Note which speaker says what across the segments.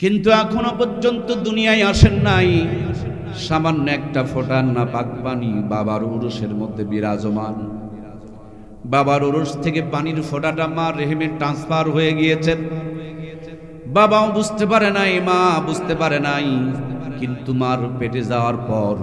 Speaker 1: কিন্তু এখনো পর্যন্ত দুনিয়ায় আসেন নাই। সামান্য একটা ফোঁটা নাপাক পানি বাবার উরুসের মধ্যে বিরাজমান। বাবার উরুস থেকে পানির ফোঁটাটা মার রেহেমে ট্রান্সফার হয়ে গিয়েছে। বাবাও বুঝতে পারে নাই, মা বুঝতে পারে নাই। কিন্তু মার পেটে যাওয়ার পর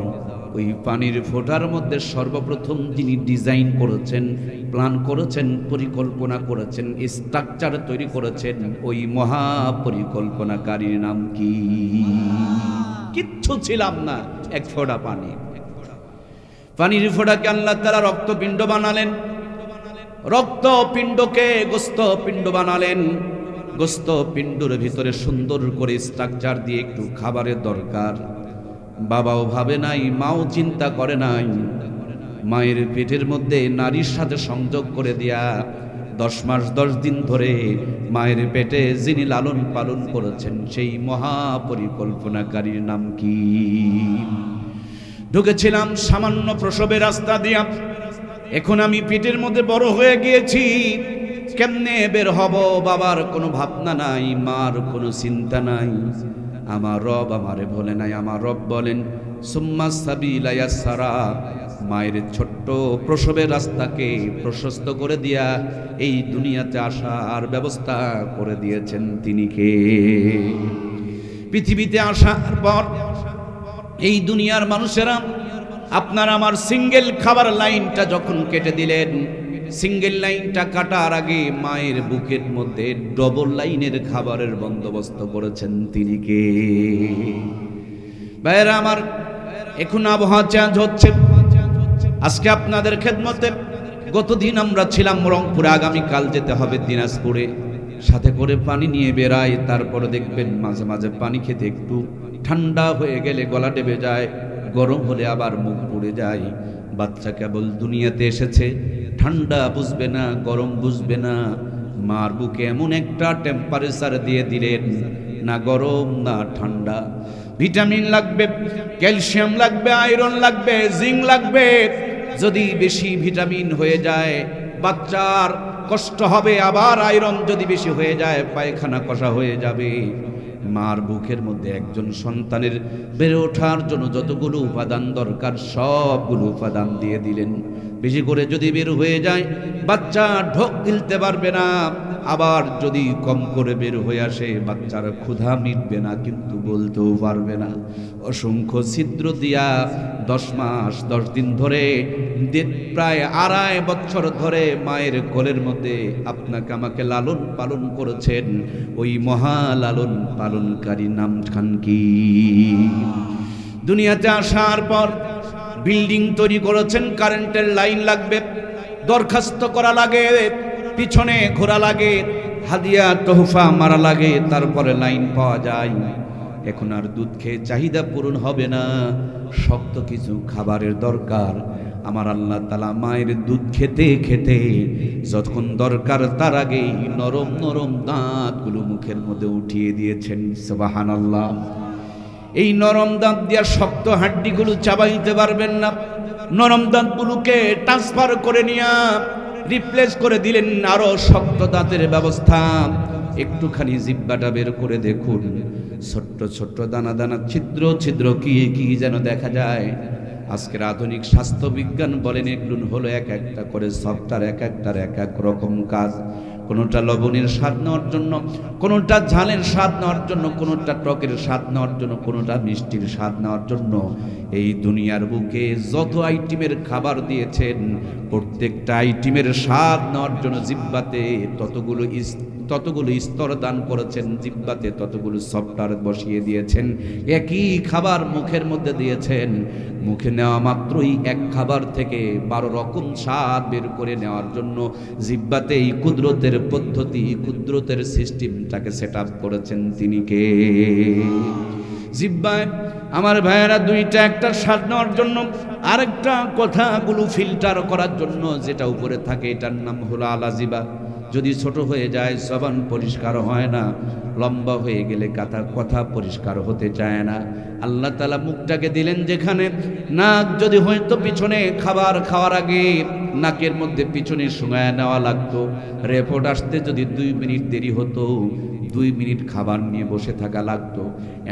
Speaker 1: ওই পানির ফোঁটার মধ্যে সর্বপ্রথম যিনি ডিজাইন করেছেন, প্ল্যান করেছেন, পরিকল্পনা করেছেন, স্ট্রাকচার তৈরি করেছেন, ওই মহাপরিকল্পনাকারীর নাম কি? কিচ্ছু ছিলাম না, এক ফোঁটা পানি। পানির ফোঁটাকে আল্লাহ তাআলা রক্তপিণ্ড বানালেন, রক্তপিণ্ডকে গোস্তপিণ্ড বানালেন। গোস্তপিণ্ডের ভিতরে সুন্দর করে স্ট্রাকচার দিয়ে একটু খাবারের দরকার। বাবাও ভাবে নাই, মাও চিন্তা করে নাই। মায়ের পেটের মধ্যে নারীর সাথে সংযোগ করে দিয়া 10 মাস 10 দিন ধরে মায়ের পেটে যিনি লালন পালন করেছেন সেই মহাপরিকল্পনাকারীর নাম কি? ঢুকেছিলাম সামান্য প্রসবের রাস্তা দিয়া, এখন আমি পেটের মধ্যে বড় হয়ে গিয়েছি। কেমনে বের হব বাবার কোনো ভাবনা নাই, মার কোনো চিন্তা নাই। আমার রব আমারে বলে নাই, আমার রব বলেন সুম্মা সাবিলা ইয়াসসারা, মায়ের ছোট্ট প্রসবের রাস্তাকে প্রশস্ত করে দিয়া এই দুনিয়াতে আসার ব্যবস্থা করে দিয়েছেন তিনি কে? পৃথিবীতে আসার পর এই দুনিয়ার মানুষেরা আপনার আমার সিঙ্গেল খাবার লাইনটা যখন কেটে দিলেন, সিঙ্গেল লাইনটা কাটার আগে মায়ের বুকের মধ্যে ডবল লাইনের খাবারের বন্দোবস্ত করেছেন তিনি কে? ভাইরা আমার, এখন আবহাওয়া চেঞ্জ হচ্ছে। আজকে আপনাদের খেদমতে, গতদিন আমরা ছিলাম রংপুরে, আগামীকাল যেতে হবে দিনাজপুরে। সাথে করে পানি নিয়ে বেড়াই, তারপরে দেখবেন মাঝে মাঝে পানি খেতে একটু ঠান্ডা হয়ে গেলে গলা ডেবে যায়, গরম হলে আবার মুখ পুড়ে যায়। বাচ্চা কেবল দুনিয়াতে এসেছে, ঠান্ডা বুঝবে না, গরম বুঝবে না। মার বুকে এমন একটা টেম্পারেচার দিয়ে দিলেন, না গরম না ঠান্ডা। ভিটামিন লাগবে, ক্যালসিয়াম লাগবে, আয়রন লাগবে, জিঙ্ক লাগবে। যদি বেশি ভিটামিন হয়ে যায় বাচ্চার কষ্ট হবে, আবার আয়রন যদি বেশি হয়ে যায় পায়খানা কষা হয়ে যাবে। মার বুকের মধ্যে একজন সন্তানের বেড়ে ওঠার জন্য যতগুলো উপাদান দরকার সবগুলো উপাদান দিয়ে দিলেন। বেশি করে যদি বের হয়ে যায় বাচ্চা ঢোক গিলতে পারবে না, আবার যদি কম করে বের হয়ে আসে বাচ্চার ক্ষুধা মিটবে না, কিন্তু বলতেও পারবে না। অসংখ্য ছিদ্র দিয়া 10 মাস 10 দিন ধরে, প্রায় 2.5 বছর ধরে মায়ের কোলের মধ্যে আপনাকে আমাকে লালন পালন করেছেন ওই মহা লালন পালনকারী নাম খান কি? দুনিয়াতে আসার পর বিল্ডিং তৈরি করেছেন, কারেন্টের লাইন লাগবে, দরখাস্ত করা লাগে, পিছনে ঘোরা লাগে, হাদিয়া তোহফা মারা লাগে, তারপরে লাইন পাওয়া যায়। এখন আর দুধ খেয়ে চাহিদা পূরণ হবে না, শক্ত কিছু খাবারের দরকার। আমার আল্লাহ তাআলা মায়ের দুধ খেতে খেতে যতক্ষণ দরকার তার আগেই নরম নরম দাঁতগুলো মুখের মধ্যে উঠিয়ে দিয়েছেন। সুবহানাল্লাহ। এই নরম দাঁত দিয়া শক্ত হাড্ডিগুলো চাবাইতে পারবেন না, নরম দাঁতগুলোকে ট্রান্সফার করে নিয়ে রিপ্লেস করে দিলেন আরো শক্ত দাঁতের ব্যবস্থা। একটুখানি জিহ্বাটা বের করে দেখুন, ছোট্ট ছোট্ট দানা দানা ছিদ্র ছিদ্র কি কি যেন দেখা যায়। আজকের আধুনিক স্বাস্থ্য বিজ্ঞান বলেন এগুলো হলো এক একটা করে সফটওয়্যার, এক একটার এক এক রকম কাজ। কোনোটা লবণের স্বাদ নেওয়ার জন্য, কোনোটা ঝালের স্বাদ নেওয়ার জন্য, কোনোটা টকের স্বাদ নেওয়ার জন্য, কোনোটা মিষ্টির স্বাদ নেওয়ার জন্য। এই দুনিয়ার বুকে যত আইটেমের খাবার দিয়েছেন প্রত্যেকটা আইটেমের স্বাদ নেওয়ার জন্য জিহ্বাতে ততগুলো স্তর দান করেছেন, জিহ্বাতে ততগুলো সফটওয়্যার বসিয়ে দিয়েছেন। একই খাবার মুখের মধ্যে দিয়েছেন, মুখে নেওয়া মাত্রই এক খাবার থেকে 12 রকম স্বাদ বের করে নেওয়ার জন্য জিহ্বাতে এই কুদরতের পদ্ধতি, কুদরতের সিস্টেমটাকে সেট আপ করেছেন তিনি কে? জিহ্বায় আমার ভাইয়েরা দুইটা, একটা স্বাদ নেওয়ার জন্য, আরেকটা কথাগুলো ফিল্টার করার জন্য। যেটা উপরে থাকে এটার নাম হলো আলাজিবা, যদি ছোট হয়ে যায় জবান পরিষ্কার হয় না, লম্বা হয়ে গেলে কথা পরিষ্কার হতে চায় না। আল্লাহ তাআলা মুখটাকে দিলেন যেখানে, নাক যদি হয়তো পিছনে খাবার খাওয়ার আগে নাকের মধ্যে পিছনে শুঙায় নেওয়া লাগতো, রিপোর্ট আসতে যদি 2 মিনিট দেরি হতো 2 মিনিট খাবার নিয়ে বসে থাকা লাগতো,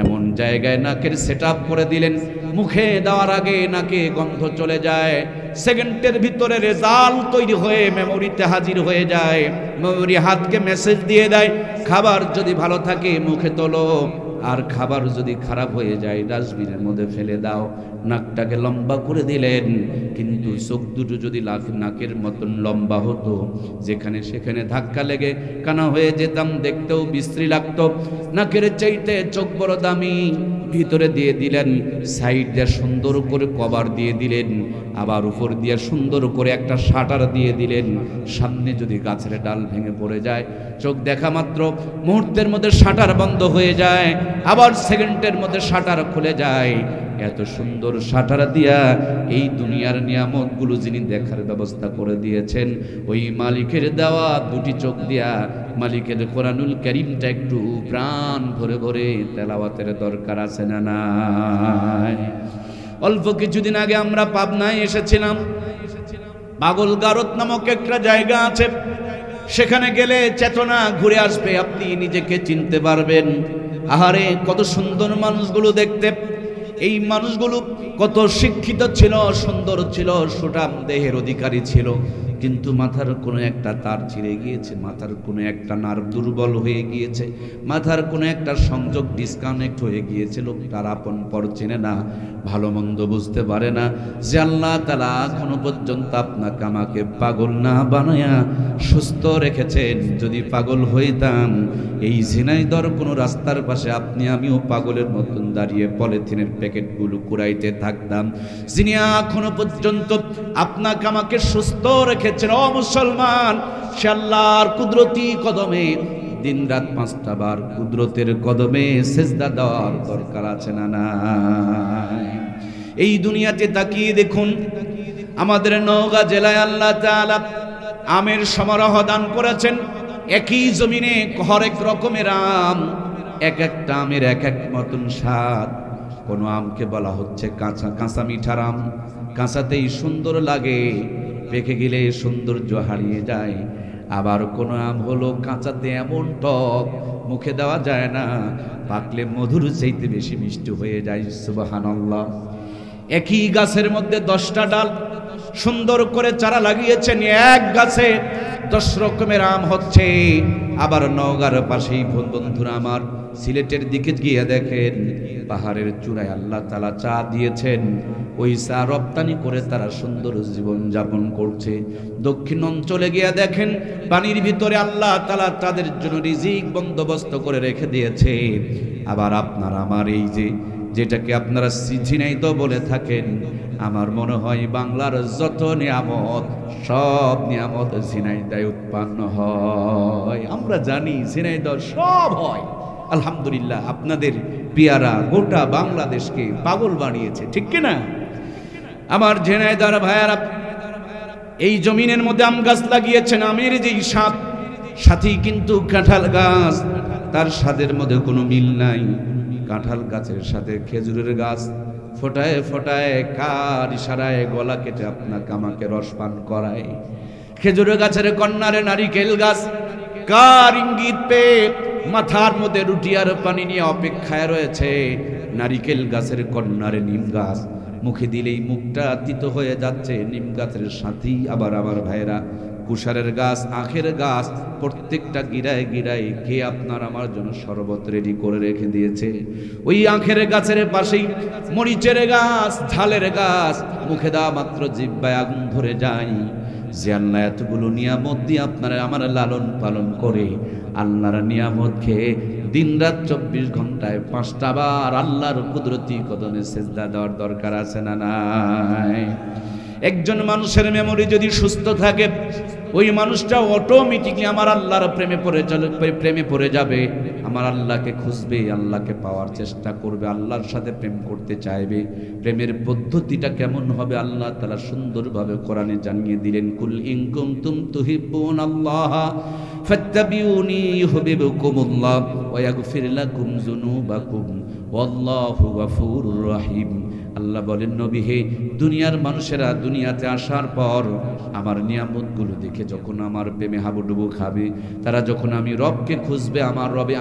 Speaker 1: এমন জায়গায় নাকের সেটআপ করে দিলেন, মুখে দেওয়ার আগে নাকে গন্ধ চলে যায়, সেকেন্ডের ভিতরে রেজাল্ট তৈরি হয়ে মেমোরিতে হাজির হয়ে যায়, মেমোরি হাতকে মেসেজ দিয়ে দেয় খাবার যদি ভালো থাকে মুখে তোলো, আর খাবার যদি খারাপ হয়ে যায় ডাস্টবিনের মধ্যে ফেলে দাও। নাকটাকে লম্বা করে দিলেন, কিন্তু চোখ দুটো যদি নাকের মতন লম্বা হতো, যেখানে সেখানে ধাক্কা লেগে কানা হয়ে যেতাম, দেখতেও বিশ্রী লাগতো। নাকের চাইতে চোখ বড় দামি, ভিতরে দিয়ে দিলেন, সাইড দিয়ে সুন্দর করে কভার দিয়ে দিলেন, আবার উপর দিয়ে সুন্দর করে একটা শাটার দিয়ে দিলেন। সামনে যদি গাছের ডাল ভেঙে পড়ে যায়, চোখ দেখা মাত্র মুহূর্তের মধ্যে শাটার বন্ধ হয়ে যায়, আবার সেকেন্ডের মধ্যে শাটার খুলে যায়। এত সুন্দর শাটার দিয়া এই দুনিয়ার নিয়ামতগুলো যিনি দেখার ব্যবস্থা করে দিয়েছেন, ওই মালিকের দেওয়া 2টি চোখ দিয়া মালিকের কোরআনুল কারীমটা একটু প্রাণ ভরে ভরে তেলাওয়াতের দরকার আছে না নাই? অল্প কিছুদিন আগে আমরা পাবনায় এসেছিলাম। পাগলগারদ নামক একটা জায়গা আছে, সেখানে গেলে চেতনা ঘুরে আসবে, আপনি নিজেকে চিনতে পারবেন। আহারে কত সুন্দর মানুষগুলো দেখতে, এই মানুষগুলো কত শিক্ষিত ছিল, সুন্দর ছিল, সুঠাম দেহের অধিকারী ছিল, কিন্তু মাথার কোনো একটা তার ছিঁড়ে গিয়েছে, মাথার কোনো একটা নার্ভ দুর্বল হয়ে গিয়েছে, মাথার কোনো একটা সংযোগ ডিসকানেক্ট হয়ে গিয়েছে। লোকটার আপন পর চেনে না, ভালো মন্দ বুঝতে পারে না। যে আল্লাহ তাআলা এখনো পর্যন্ত আপনাকে আমাকে পাগল না বানায়া সুস্থ রেখেছেন, যদি পাগল হইতাম এই ঝিনাইদহ কোনো রাস্তার পাশে আপনি আমিও পাগলের মতন দাঁড়িয়ে পলিথিনের প্যাকেটগুলো কুড়াইতে থাকতাম। যিনি এখনো পর্যন্ত আপনাকে আমাকে সুস্থ রেখেছেন, ও মুসলমান, সে আল্লাহর কুদরতি কদমে দিন রাত 5টা বার কুদরতের কদমে সেজদা দেওয়ার দরকার আছে না নাই? এই দুনিয়াতে তাকিয়ে দেখুন, আমাদের নওগাঁ জেলায় আল্লাহ তাআলা আমের সমারোহ দান করেছেন। একই জমিনে হরেক রকমের আম, এক একটা আমের এক এক মতন স্বাদ। কোন আমকে বলা হচ্ছে কাঁচা কাঁচা মিঠার আম, কাঁচাতেই সুন্দর লাগে, পেকে গেলে সৌন্দর্য হারিয়ে যায়। আবার কোন আম হলো কাঁচাতে এমন টক, মুখে দেওয়া যায় না, পাকলে মধুর চাইতে বেশি মিষ্টি হয়ে যায়। সুবহানাল্লাহ। একই গাছের মধ্যে 10টা ডাল, সুন্দর করে চারা লাগিয়েছেন, এক গাছে 10 রকমের আম হচ্ছে। আবার নওগাঁর পাশেই বন্ধুরা আমার সিলেটের দিকে গিয়ে দেখেন, পাহাড়ের চূড়ায় আল্লাহ তাআলা চা দিয়েছেন, ওই চা রপ্তানি করে তারা সুন্দর জীবন যাপন করছে। দক্ষিণ অঞ্চলে গিয়ে দেখেন, পানির ভিতরে আল্লাহ তাআলা তাদের জন্য রিজিক বন্দোবস্ত করে রেখে দিয়েছে। আবার আপনার আমার এই যেটাকে আপনারা ঝিনাইদহ বলে থাকেন, আমার মনে হয় বাংলার যত নিয়ামত সব নিয়ামত ঝিনাইদহে উৎপন্ন হয়। আমরা জানি ঝিনাইদহ সব হয়। আলহামদুলিল্লাহ, আপনাদের পেয়ারা গোটা বাংলাদেশকে পাগল বানিয়েছে, ঠিক কিনা? আমার ঝিনাইদহের ভাইয়ারা এই জমিনের মধ্যে আম গাছ লাগিয়েছেন। আমের যেই স্বাদ, সাথেই কিন্তু কাঁঠাল গাছ, তার স্বাদের মধ্যে কোনো মিল নাই। কাঁঠাল গাছের সাথে খেজুরের গাছ ফোটায় ফোটায় কার ইশারায় গলা কেটে আপনাকে আমাকে রস পান করায়। খেজুরের গাছের কন্যারে নারিকেল গাছ কার ইঙ্গিত পেয়ে মাথার মধ্যে রুটি আর পানি নিয়ে অপেক্ষায় রয়েছে। নারিকেল গাছের কন্যারে নিম গাছ, মুখে দিলেই মুখটা তিতো হয়ে যাচ্ছে। নিম গাছের সাথেই আবার আমার ভাইরা কুশারের গাছ, আখের গাছ, প্রত্যেকটা গিরায় গিরায় কে আপনার আমার জন্য শরবত রেডি করে রেখে দিয়েছে। ওই আখের গাছের পাশেই মরিচের গাছ, ঝালের গাছ, মুখে দেওয়া মাত্র জিহ্বায় আগুন ধরে যায়। যে আল্লাহ এতগুলো নিয়ামত দিয়ে আপনারা আমার লালন পালন করে, আল্লাহর নিয়ামত খেয়ে দিন রাত 24 ঘন্টায় 5টা বার আল্লাহর কুদরতি কদমে সেজদা দেওয়ার দরকার আছে না নাই? একজন মানুষের মেমোরি যদি সুস্থ থাকে, ওই মানুষটা অটোমেটিকলি আমার আল্লাহর প্রেমে পড়ে যাবে, আমার আল্লাহকে খুঁজবে, আল্লাহকে পাওয়ার চেষ্টা করবে, আল্লাহর সাথে প্রেম করতে চাইবে। প্রেমের পদ্ধতিটা কেমন হবে আল্লাহ তাআলা সুন্দরভাবে কোরআনে জানিয়ে দিলেন, কুল ইন কুনতুম তুহিব্বুনাল্লাহ ফাত্তাবিউনি ইউহিব্বুকুমুল্লাহ ওয়া ইয়াগফির লাকুম যুনুবাকুম ওয়াল্লাহু গফুরুর রহিম। আল্লাহ বলেন, নবী হে, দুনিয়ার মানুষেরা দুনিয়াতে আসার পর আমার নিয়ামতগুলো দেখে যখন আমার প্রেমে হাবুডুবু খাবে, তারা যখন আমি রবকে খুঁজবে,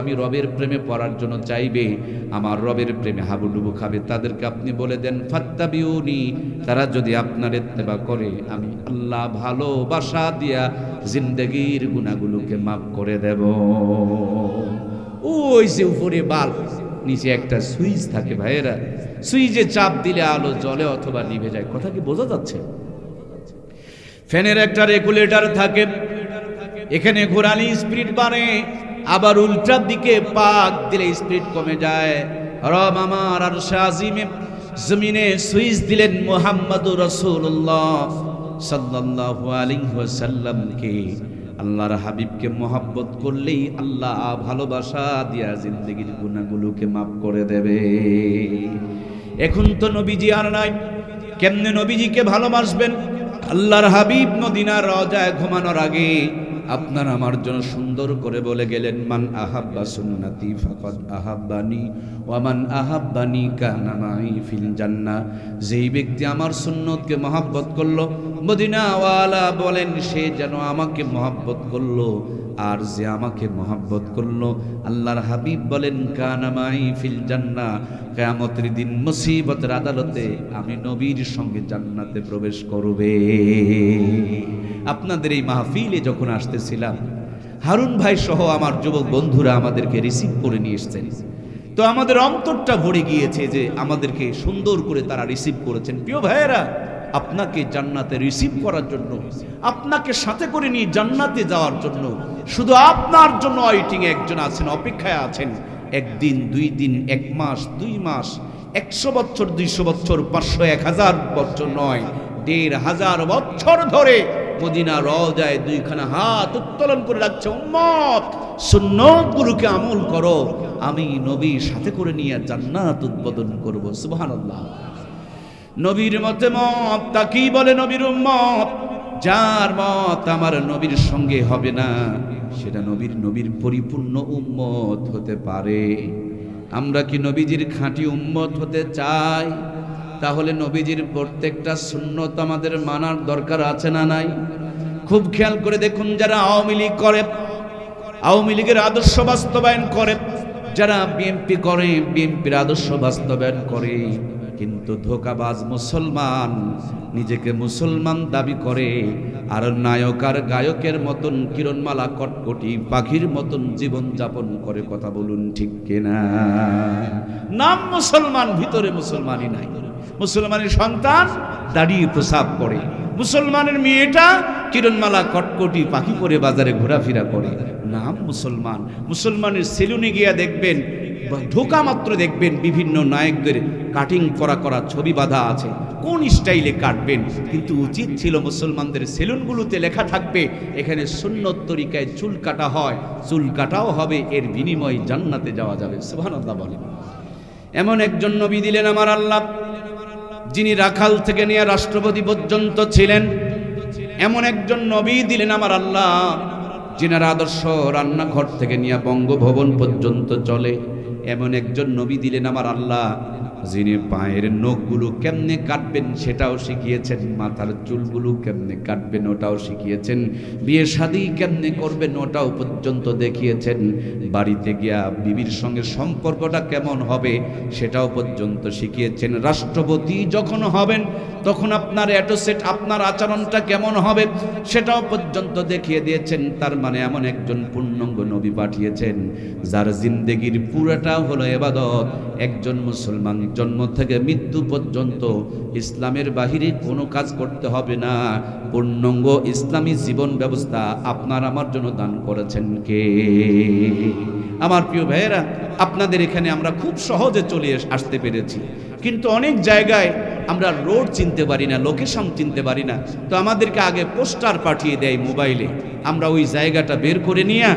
Speaker 1: আমি রবের প্রেমে পড়ার জন্য চাইবে, আমার রবের প্রেমে হাবুডুবু খাবে, তাদেরকে আপনি বলে দেন ফাত্তাবিউনি, তারা যদি আপনার ইত্তেবা করে, আমি আল্লাহ ভালোবাসা দিয়া জিন্দেগির গুনাহগুলোকে মাফ করে দেব। ওই যে উপরে বাল্ব, নিচে একটা সুইচ থাকে ভাইয়েরা, সুইচে চাপ দিলে আলো জ্বলে অথবা নিভে যায়। কথা কি বোঝা যাচ্ছে? ফ্যানের একটা রেগুলেটর থাকে, এখানে ঘোরালে স্পিড বাড়ে, আবার উল্টা দিকে পাক দিলে স্পিড কমে যায়। রব আমার আরশে আজিমে জমিনে সুইচ দিলেন মুহাম্মদুর রাসূলুল্লাহ সাল্লাল্লাহু আলাইহি ওয়াসাল্লামকে। আল্লাহর হাবিবকে মহব্বত করলেই আল্লাহ ভালোবাসা দিয়া জিন্দেগির গুনাহগুলোকে মাফ করে দেবে। এখন তো নবীজি আর নাই, কেমনে নবীজিকে ভালোবাসবেন? আল্লাহর হাবিব মদিনার রওজায় ঘুমানোর আগে আপনার আমার জন্য সুন্দর করে বলে গেলেন, মান আহাব্বা সুন্নতি ফাকাদ আহাব্বানি ওয়া মান আহাব্বানি কানা মাই ফিল জান্নাহ। যেই ব্যক্তি আমার সুন্নতকে মহব্বত করলো, মদিনাওয়ালা বলেন, সে যেন আমাকে মহব্বত করলো, আর যে আমাকে মহব্বত করলো, আল্লাহর হাবিব বলেন, কানা মাই ফিল জান্নাহ, কিয়ামতের দিন মুসিবতের আদালতে আমি নবীর সঙ্গে জান্নাতে প্রবেশ করবে। আপনাদের এই মাহফিলে যখন আসতেছিলাম, হারুন ভাই সহ আমার যুবক বন্ধুরা আমাদেরকে রিসিভ করে নিয়ে এসেছেন, তো আমাদের অন্তরটা ভরে গিয়েছে যে আমাদেরকে সুন্দর করে তারা রিসিভ করেছেন। প্রিয় ভাইয়েরা, আপনাকে জান্নাতে রিসিভ করার জন্য, আপনাকে সাথে করে নিয়ে জান্নাতে যাওয়ার জন্য শুধু আপনার জন্য ওয়েটিং একজন আছেন, অপেক্ষায় আছেন। একদিন, 2 দিন, 1 মাস, 2 মাস, 100 বছর, 200 বছর, 500, 1000 বছর নয়, 1500 বছর ধরে মদিনা রওজায় 2খানা হাত উত্তোলন করে রাখছে, উম্মত সুন্নতগুলোকে আমল করো, আমি নবীর সাথে করে নিয়ে জান্নাত উদ্বোধন করব। সুবহানাল্লাহ। নবীর মতে মত, তা কি বলে নবীর উম্মত? যার মত আমার নবীর সঙ্গে হবে না, সেটা নবীর পরিপূর্ণ উম্মত হতে পারে। আমরা কি নবীজির খাঁটি উম্মত হতে চাই? তাহলে নবীজির প্রত্যেকটা সুন্নত আমাদের মানার দরকার আছে না নাই? খুব খেয়াল করে দেখুন, যারা আওয়ামী লীগ করে, আওয়ামী লীগের আদর্শ বাস্তবায়ন করে, যারা বিএনপি করে, বিএনপির আদর্শ বাস্তবায়ন করে, কিন্তু ধোঁকাবাজ মুসলমান, নিজেকে মুসলমান দাবি করে, আর নায়ক আর গায়কের মতন কিরণমালা কটকটি পাখির মতন জীবন যাপন করে। কথা বলুন ঠিক কিনা? নাম মুসলমান, ভিতরে মুসলমানই নাই। মুসলমানের সন্তান দাঁড়িয়ে প্রসাব করে, মুসলমানের মেয়েটা কিরণমালা কটকটি পাখি করে বাজারে ঘোরাফেরা করে, নাম মুসলমান। মুসলমানের সেলুনে গিয়া দেখবেন, ঢোকা মাত্র দেখবেন বিভিন্ন নায়কদের কাটিং করা ছবি বাঁধা আছে, কোন স্টাইলে কাটবেন। কিন্তু উচিত ছিল মুসলমানদের সেলুনগুলোতে লেখা থাকবে, এখানে সুন্নত তরিকায় চুল কাটা হয়, চুল কাটাও হবে, এর বিনিময়ে জান্নাতে যাওয়া যাবে। সুবহানাল্লাহ বলেন। এমন একজন নবী দিলেন আমার আল্লাহ, যিনি রাখাল থেকে নিয়ে রাষ্ট্রপতি পর্যন্ত ছিলেন। এমন একজন নবী দিলেন আমার আল্লাহ, যিনার আদর্শ রান্নাঘর থেকে নিয়ে বঙ্গভবন পর্যন্ত চলে। এমন একজন নবী দিলেন আমার আল্লাহ, যিনি পায়ের নখগুলো কেমনে কাটবেন সেটাও শিখিয়েছেন, মাথার চুলগুলো কেমনে কাটবেন ওটাও শিখিয়েছেন, বিয়ে শাদী কেমনে করবেন ওটাও পর্যন্ত দেখিয়েছেন, বাড়িতে গিয়া বিবির সঙ্গে সম্পর্কটা কেমন হবে সেটাও পর্যন্ত শিখিয়েছেন। রাষ্ট্রপতি যখন হবেন তখন আপনার অ্যাটোসেট, আপনার আচরণটা কেমন হবে সেটাও পর্যন্ত দেখিয়ে দিয়েছেন। তার মানে এমন একজন পূর্ণাঙ্গ নবী পাঠিয়েছেন, যার জিন্দেগির পুরোটা হলো ইবাদত। একজন মুসলমান জন্ম থেকে মৃত্যু পর্যন্ত ইসলামের বাহিরে কোনো কাজ করতে হবে না। পূর্ণাঙ্গ ইসলামী জীবন ব্যবস্থা আপনার আমার জন্য দান করেছেন কে? আমার প্রিয় ভাইয়েরা, আপনাদের এখানে আমরা খুব সহজে চলে আসতে পেরেছি, কিন্তু অনেক জায়গায় আমরা রোড চিনতে পারি না, লোকেশন চিনতে পারি না, তো আমাদেরকে আগে পোস্টার পাঠিয়ে দেয় মোবাইলে, আমরা ওই জায়গাটা বের করে নিয়ে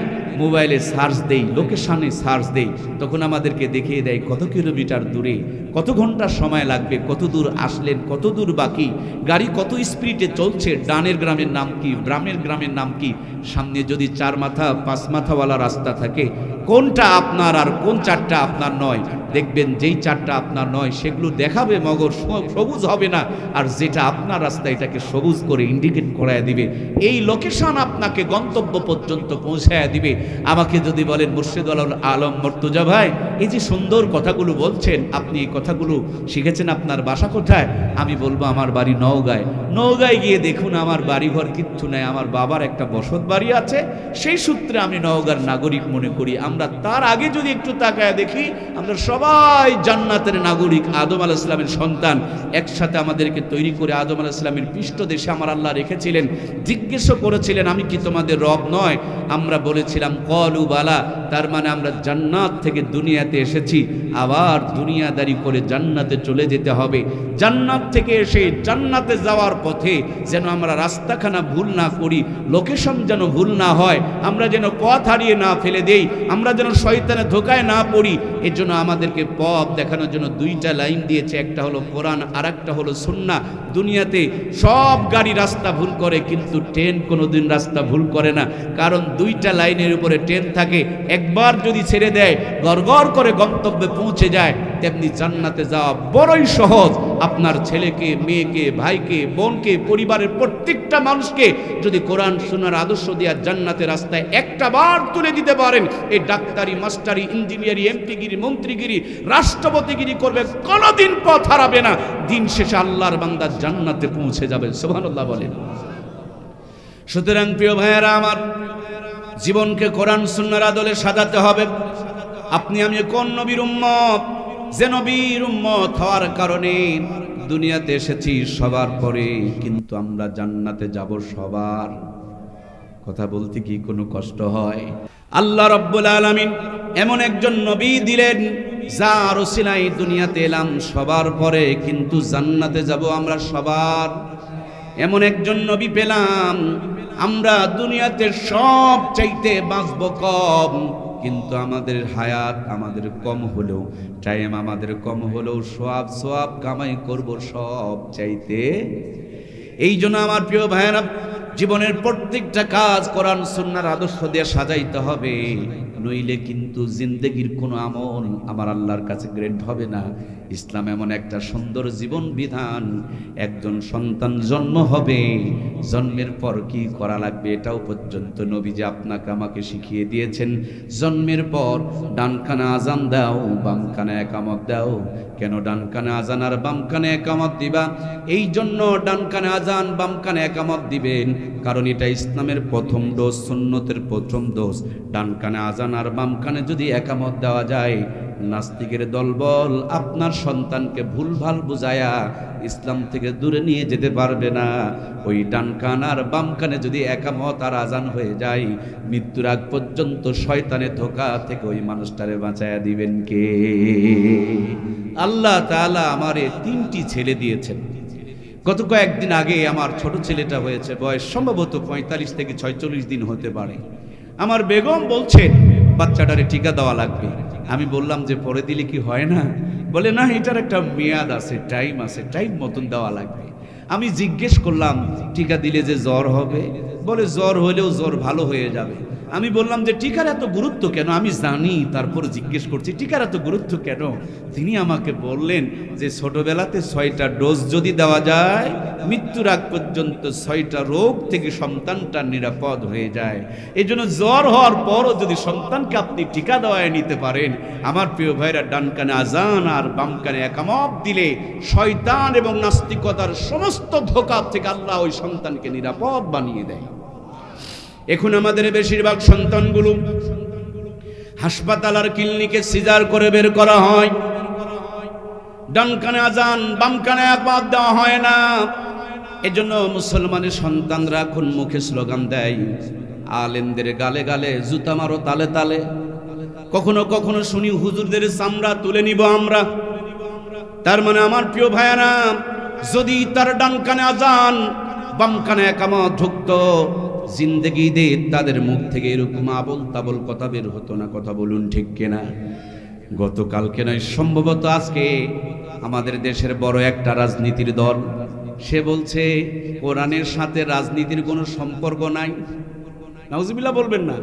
Speaker 1: মোবাইলে সার্চ দেই, লোকেশনে সার্চ দেই, তখন আমাদেরকে দেখিয়ে দেয় কত কিলোমিটার দূরে, কত ঘন্টা সময় লাগবে, কত দূর আসলেন, কত দূর বাকি, গাড়ি কত স্পিডে চলছে, ডানের গ্রামের নাম কি, বামের গ্রামের নাম কি, সামনে যদি 4 মাথা 5 মাথাওয়ালা রাস্তা থাকে কোনটা আপনার আর কোন 4টা আপনার নয়, দেখবেন যেই 4টা আপনার নয় সেগুলো দেখাবে মগর সবুজ হবে না, আর যেটা আপনার রাস্তা এটাকে সবুজ করে ইন্ডিকেট করায় দিবে, এই লোকেশন আপনাকে গন্তব্য পর্যন্ত পৌঁছায় দিবে। আমাকে যদি বলেন মুর্শিদুল আলম মর্তুজা ভাই, এই যে সুন্দর কথাগুলো বলছেন, আপনি এই কথাগুলো শিখেছেন আপনার বাসা কোথায়? আমি বলবো আমার বাড়ি নওগাঁয়। নওগাঁয় গিয়ে দেখুন আমার বাড়িঘর কিচ্ছু নাই, আমার বাবার একটা বসত বাড়ি আছে, সেই সূত্রে আমি নওগাঁর নাগরিক মনে করি। আমরা তার আগে যদি একটু তাকায় দেখি, আমরা সবাই জান্নাতের নাগরিক, আদম আলাইহিস সালামের সন্তান, একসাথে আমাদেরকে তৈরি করে আদম আলাইহিস সালামের পৃষ্ঠদেশে আমার আল্লাহ রেখেছিলেন। জিজ্ঞেসও করেছিলেন আমি কি তোমাদের রব নয়? আমরা বলেছিলাম কলু বালা, তার মানে আমরা জান্নাত থেকে দুনিয়াতে এসেছি, আবার দুনিয়াদারি করে জান্নাতে চলে যেতে হবে। জান্নাত থেকে এসে জান্নাতে যাওয়ার পথে যেন আমরা রাস্তাখানা ভুল না করি, লোকেশন যেন ভুল না হয়, আমরা যেন পথ হারিয়ে না ফেলে দেই, আমরা যেন শয়তানের ধোকায় না পড়ি। এর জন্য আমাদেরকে পথ দেখানোর জন্য 2টা লাইন দিয়েছে, একটা হলো কোরআন আর একটা হলো সুন্নাহ। দুনিয়াতে সব গাড়ি রাস্তা ভুল করে, কিন্তু ট্রেন কোনোদিন রাস্তা ভুল করে না, কারণ 2টা লাইনের উপরে ট্রেন থাকে, একবার যদি ছেড়ে দেয় গড়গড় করে গন্তব্যে পৌঁছে যায়। তেমনি জান্নাতে যাওয়া বড়ই সহজ। আপনার ছেলেকে, মেয়েকে, ভাইকে, বোনকে, পরিবারের প্রত্যেকটা মানুষকে যদি কোরআন সুন্নাহর আদর্শ দিয়ে জান্নাতের রাস্তায় একটা বার তুলে দিতে পারেন, এই ডাক্তারি, মাস্টারি, ইঞ্জিনিয়ারি, এমপিগিরি, মন্ত্রীগিরি, রাষ্ট্রপতিগিরি করবে, কোনোদিন পথ হারাবে না, দিন শেষে আল্লাহর বান্দা জান্নাতে পৌঁছে যাবে। সুবহানাল্লাহ বলেন। সুতরাং প্রিয় ভাইয়েরা আমার, জীবনকে কোরআন সুন্নাহর আদলে সাজাতে হবে। আপনি আমি কোন নবীর উম্মত? যে নবীর উম্মত হওয়ার কারণে দুনিয়াতে এসেছি সবার পরে, কিন্তু আমরা জান্নাতে যাব সবার। কথা বলতে কি কোনো কষ্ট হয়? আল্লাহ রাব্বুল আলামিন এমন একজন নবী দিলেন যার ওসিলায় দুনিয়াতে এলাম সবার পরে, কিন্তু জান্নাতে যাব আমরা সবার। এমন একজন নবী পেলাম, আমরা দুনিয়াতে সব চাইতে বাঁচব কম, কিন্তু আমাদের হায়াত আমাদের কম হলেও, টাইম আমাদের কম হলেও সওয়াব কামাই করব সব চাইতে। এই জন্য আমার প্রিয় ভাইয়েরা, জীবনের প্রত্যেকটা কাজ কোরআন সুন্নাহর আদর্শ দিয়ে সাজাইতে হবে, নইলে কিন্তু জিন্দেগির কোনো আমল আমার আল্লাহর কাছে গ্রেড হবে না। ইসলাম এমন একটা সুন্দর জীবন বিধান, একজন সন্তান জন্ম হবে, জন্মের পর কি করা লাগবে এটাও পর্যন্ত নবীজি আপনাকে আমাকে শিখিয়ে দিয়েছেন। জন্মের পর ডান কানে আজান দাও, বাম কানে একামত দাও। কেন ডান কানে আজান আর বাম কানে একামত দিবা? এই জন্য ডান কানে আজান বাম কানে একামত দিবেন, কারণ এটা ইসলামের প্রথম ডোজ, সুন্নতের প্রথম ডোজ। ডান কানে আজান আর বাম কানে যদি একামত দেওয়া যায়, নাস্তিকের দলবল আপনার সন্তানকে ভুলভাল বুঝায়া ইসলাম থেকে দূরে নিয়ে যেতে পারবে না। ওই ডান কান আর বাম কানে যদি একামত আর আজান হয়ে যায়, মৃত্যুর আগ পর্যন্ত শয়তানের ধোঁকা থেকে ওই মানুষটারে বাঁচায়া দিবেন কে? আল্লাহ তাআলা আমারে 3টি ছেলে দিয়েছেন। গত কয়েকদিন আগে আমার ছোট ছেলেটা হয়েছে, বয়স সম্ভবত 45 থেকে 46 দিন হতে পারে। আমার বেগম বলছে বাচ্চাটারে টিকা দেওয়া লাগবে। আমি বললাম যে পরে দিলে কি হয় না? বলে না, এটার একটা মেয়াদ আছে, টাইম আছে, টাইম মতন দেওয়া লাগবে। আমি জিজ্ঞেস করলাম টিকা দিলে যে জ্বর হবে? বলে জ্বর হলেও জ্বর ভালো হয়ে যাবে। আমি বললাম যে টিকার এত গুরুত্ব কেন? আমি জানি, তারপর জিজ্ঞেস করছি টিকার এত গুরুত্ব কেন? তিনি আমাকে বললেন যে ছোটবেলাতে 6টা ডোজ যদি দেওয়া যায়, মৃত্যুর আগ পর্যন্ত 6টা রোগ থেকে সন্তানটা নিরাপদ হয়ে যায়। এই জন্য জ্বর হওয়ার পরও যদি সন্তানকে আপনি টিকা দেওয়ায় নিতে পারেন, আমার প্রিয় ভাইরা, ডান কানে আজান আর বাম কানে একামত দিলে শয়তান এবং নাস্তিকতার সমস্ত ধোঁকা থেকে আল্লাহ ওই সন্তানকে নিরাপদ বানিয়ে দেয়। এখন আমাদের বেশিরভাগ সন্তানগুলো হাসপাতাল আর ক্লিনিকে সিজার করে বের করা হয়। ডান কানে আজান বাম কানে একামত দেওয়া হয় না। এজন্য মুসলমানের সন্তানরা এখন মুখে স্লোগান দেয়, আলেমদের গালে গালে জুতা মারো তালে তালে। কখনো কখনো শুনি হুজুরদের চামড়া তুলে নিব আমরা। তার মানে আমার প্রিয় ভাইয়ারা, যদি তার ডান কানে আজান বাম কানে একামত ঢুকতো, জিন্দেগিতে তাদের মুখ থেকে এরকম আবল তাবল কথা বের হতো না। কথা বলুন ঠিক কিনা? গতকালকে নয়, সম্ভবত আজকে আমাদের দেশের বড় একটা রাজনীতির দল সে বলছে কোরআনের সাথে রাজনীতির কোনো সম্পর্ক নাই। নাউজুবিল্লাহ বলবেন না।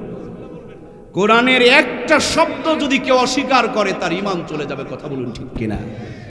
Speaker 1: কোরআনের একটা শব্দ যদি কেউ অস্বীকার করে তার ঈমান চলে যাবে। কথা বলুন ঠিক কিনা?